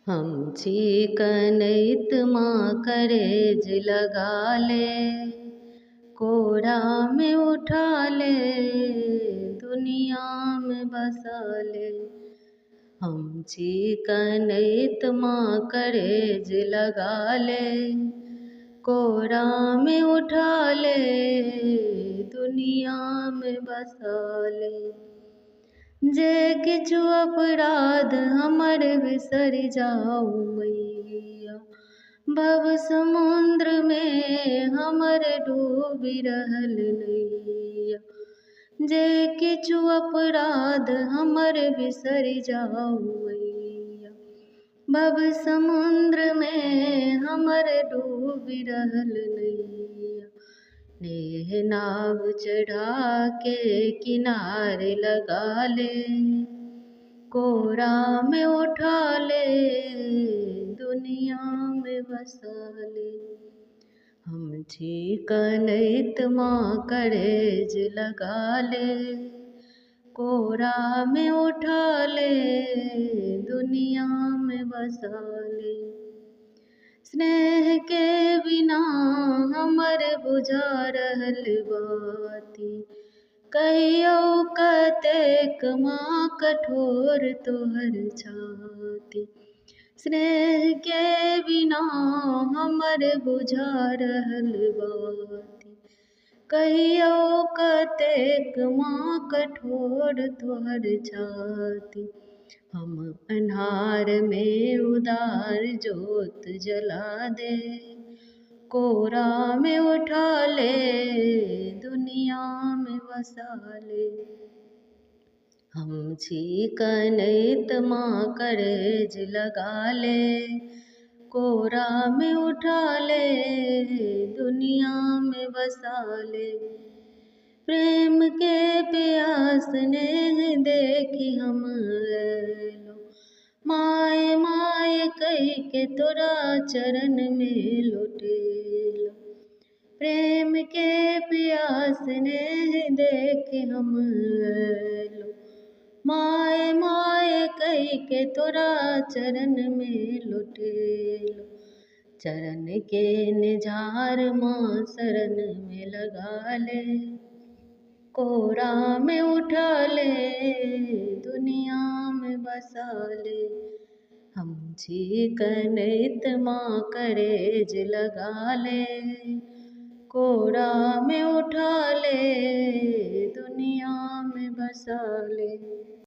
हम चिकनैत माँ करेज लगा ले, कोरा में उठा ले, दुनिया में बसा ले। हम चिकनैत माँ करेज लगा ले, कोरा में उठा ले, दुनिया में बसा ले। जे किछु अपराध हमर बिसर जाऊ मैया, भव समुद्र में हमर डूबी रहल नैया। जे किछु अपराध हमर बिसर जाऊ मैया, भव समुद्र में हमर डूबी रहल नैया। नेह नाव चढ़ा के किनारे लगा ले, कोरा में उठा ले, दुनिया में बसा ले। हम चिकनैत माँ करेज लगा ले, कोरा में उठा ले, दुनिया में बसा ले। स्नेह के बिना हमर बुझा रहल बाती, कहियो कतेक माँ कठोर तोहर छाती। स्नेह के बिना हमर बुझा रहल बाती, कहियो कतेक माँ कठोर तोहर छाती। हम अन्हार में उदार जोत जला दे, कोरा में उठा ले, दुनिया में बसा ले। हम चिकनैत माँ करेज लगा ले, कोरा में उठा ले, दुनिया में बसा ले। प्रेम के प्यास ने देखी हम ऐलो, माय माय कही के तोरा चरण में लौटेलो। प्रेम के प्यास ने देखी हम ऐलो, माय माय कही के तोरा चरण में लौटेलो। चरण के निझार माँ शरण में लगा ले, कोरा में उठा ले, दुनिया में बसा ले। हम चिकनैत माँ करेज लगा ले, कोरा में उठा ले, दुनिया में बसा ले।